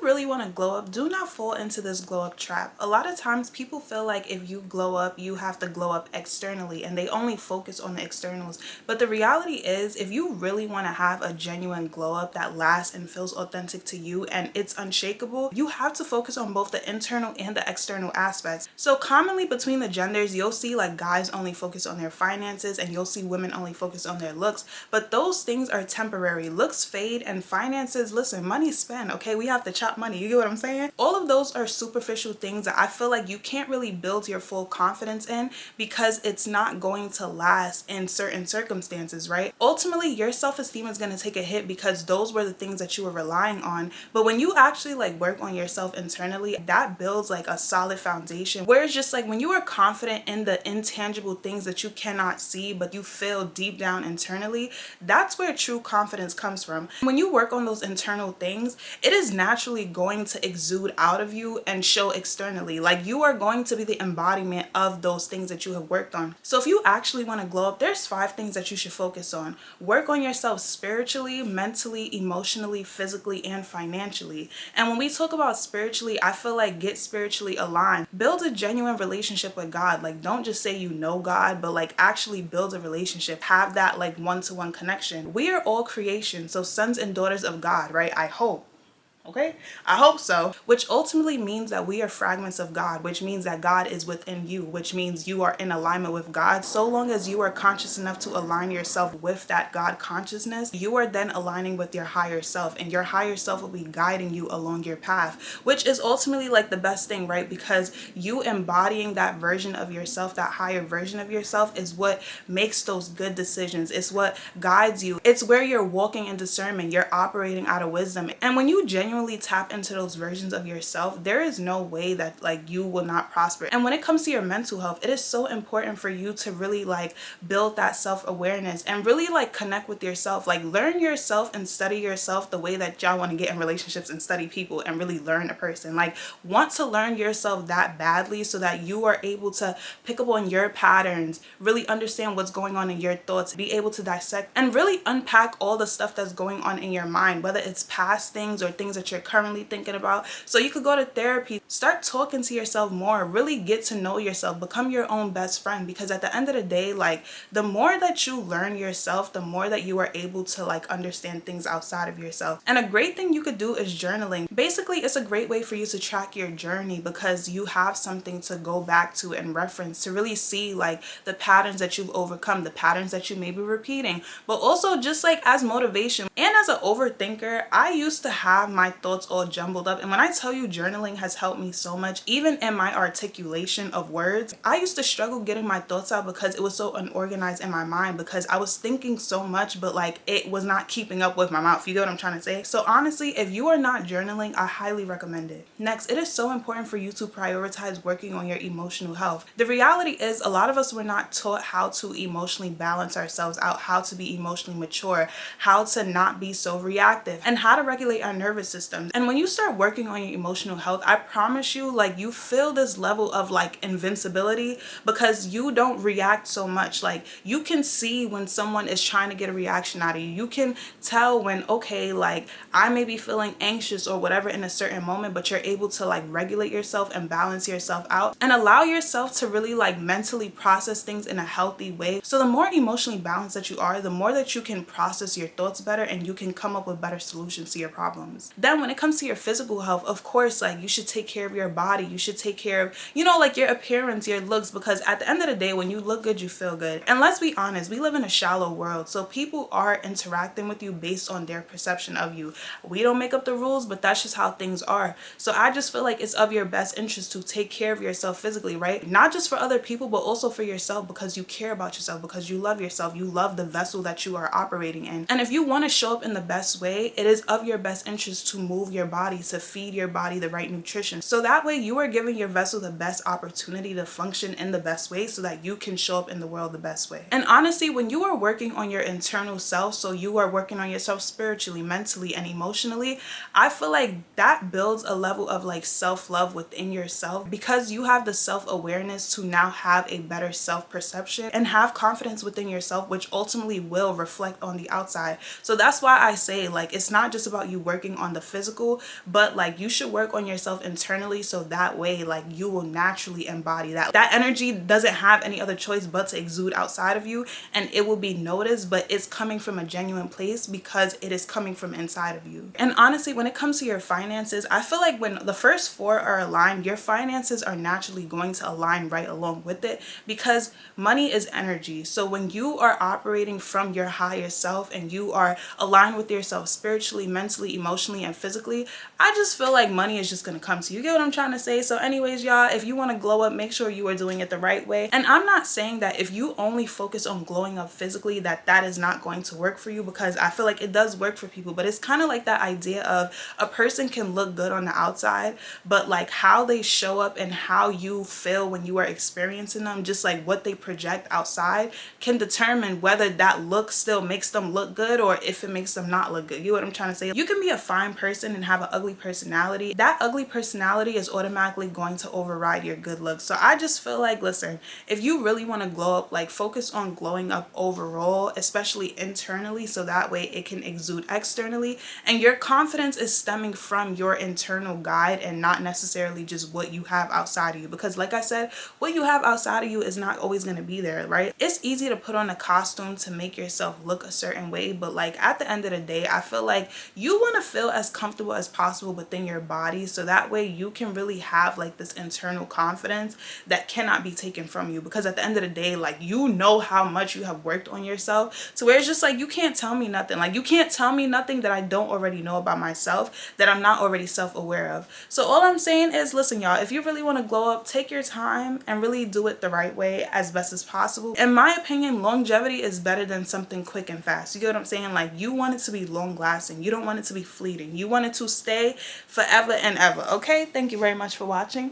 really want to glow up, do not fall into this glow up trap. A lot of times people feel like if you glow up, you have to glow up externally, and they only focus on the externals. But the reality is, if you really want to have a genuine glow up that lasts and feels authentic to you and it's unshakable, you have to focus on both the internal and the external aspects. So commonly between the genders, you'll see like guys only focus on their finances and you'll see women only focus on their looks, but those things are temporary. Looks fade and finances, listen, money spent, okay? We have to chop money, you get what I'm saying? All of those are superficial things that I feel like you can't really build your full confidence in, because it's not going to last in certain circumstances, right? Ultimately, your self-esteem is going to take a hit because those were the things that you were relying on. But when you actually like work on yourself internally, that builds like a solid foundation, where it's just like when you are confident in the intangible things that you cannot see but you feel deep down internally, that's where true confidence comes from. When you work on those internal things, it is naturally going to exude out of you and show externally. Like you are going to be the embodiment of those things that you have worked on. So if you actually want to glow up, there's 5 things that you should focus on. Work on yourself spiritually, mentally, emotionally, physically, and financially. And when we talk about spiritually, I feel like get spiritually aligned. Build a genuine relationship with God. Like don't just say you know God, but like actually build a relationship. Have that like one-to-one connection. We are all creation, so sons and daughters of God, right? I hope. Okay, I hope so. Which ultimately means that we are fragments of God, which means that God is within you, which means you are in alignment with God. So long as you are conscious enough to align yourself with that God consciousness, you are then aligning with your higher self, and your higher self will be guiding you along your path, which is ultimately like the best thing, right? Because you embodying that version of yourself, that higher version of yourself, is what makes those good decisions. It's what guides you. It's where you're walking in discernment. You're operating out of wisdom. And when you genuinely tap into those versions of yourself, there is no way that like you will not prosper. And when it comes to your mental health, it is so important for you to really like build that self-awareness and really like connect with yourself. Like learn yourself and study yourself the way that y'all want to get in relationships and study people and really learn a person. Like want to learn yourself that badly so that you are able to pick up on your patterns, really understand what's going on in your thoughts, be able to dissect and really unpack all the stuff that's going on in your mind, whether it's past things or things that you're currently thinking about. So you could go to therapy, start talking to yourself more, really get to know yourself, become your own best friend, because at the end of the day, like the more that you learn yourself, the more that you are able to like understand things outside of yourself. And a great thing you could do is journaling. Basically, it's a great way for you to track your journey because you have something to go back to and reference to really see like the patterns that you've overcome, the patterns that you may be repeating, but also just like as motivation. And as an overthinker, I used to have my thoughts all jumbled up, and when I tell you journaling has helped me so much, even in my articulation of words, I used to struggle getting my thoughts out because it was so unorganized in my mind, because I was thinking so much but like it was not keeping up with my mouth. You get what I'm trying to say? So honestly, if you are not journaling, I highly recommend it. Next, it is so important for you to prioritize working on your emotional health. The reality is a lot of us were not taught how to emotionally balance ourselves out, how to be emotionally mature, how to not be so reactive, and how to regulate our nervous systems. And when you start working on your emotional health, I promise you, like you feel this level of like invincibility because you don't react so much. Like you can see when someone is trying to get a reaction out of you. You can tell when, okay, like I may be feeling anxious or whatever in a certain moment, but you're able to like regulate yourself and balance yourself out and allow yourself to really like mentally process things in a healthy way. So the more emotionally balanced that you are, the more that you can process your thoughts better and you can come up with better solutions to your problems. Then when it comes to your physical health, of course, like you should take care of your body. You should take care of, you know, like your appearance, your looks, because at the end of the day, when you look good, you feel good. And let's be honest, we live in a shallow world. So people are interacting with you based on their perception of you. We don't make up the rules, but that's just how things are. So I just feel like it's of your best interest to take care of yourself physically, right? Not just for other people, but also for yourself, because you care about yourself, because you love yourself. You love the vessel that you are operating in. And if you want to show up in the best way, it is of your best interest to move your body, to feed your body the right nutrition. So that way you are giving your vessel the best opportunity to function in the best way so that you can show up in the world the best way. And honestly, when you are working on your internal self, so you are working on yourself spiritually, mentally, and emotionally, I feel like that builds a level of like self-love within yourself, because you have the self-awareness to now have a better self-perception and have confidence within yourself, which ultimately will reflect on the outside. So that's why I say like it's not just about you working on the physical, but like you should work on yourself internally so that way like you will naturally embody that energy doesn't have any other choice but to exude outside of you, and it will be noticed, but it's coming from a genuine place because it is coming from inside of you. And honestly, when it comes to your finances, I feel like when the first four are aligned, your finances are naturally going to align right along with it, because money is energy. So when you are operating from your higher self and you are aligned with yourself spiritually, mentally, emotionally, and physically, I just feel like money is just gonna come to you. You get what I'm trying to say? So anyways, y'all, if you want to glow up, make sure you are doing it the right way. And I'm not saying that if you only focus on glowing up physically that is not going to work for you, because I feel like it does work for people, but it's kind of like that idea of a person can look good on the outside, but like how they show up and how you feel when you are experiencing them, just like what they project outside, can determine whether that look still makes them look good or if it makes them not look good. You know what I'm trying to say? You can be a fine person and have an ugly personality. That ugly personality is automatically going to override your good looks. So I just feel like, listen, if you really want to glow up, like focus on glowing up overall, especially internally, so that way it can exude externally, and your confidence is stemming from your internal guide and not necessarily just what you have outside of you. Because like I said, what you have outside of you is not always going to be there, right? It's easy to put on a costume to make yourself look a certain way, but like at the end of the day, I feel like you want to feel as comfortable as possible within your body, so that way you can really have like this internal confidence that cannot be taken from you. Because at the end of the day, like, you know how much you have worked on yourself, to where it's just like, you can't tell me nothing. Like, you can't tell me nothing that I don't already know about myself, that I'm not already self-aware of. So all I'm saying is, listen, y'all, if you really want to glow up, take your time and really do it the right way as best as possible. In my opinion, longevity is better than something quick and fast. You get what I'm saying? Like, you want it to be long lasting. You don't want it to be fleeting. You want it to stay forever and ever. Okay, thank you very much for watching.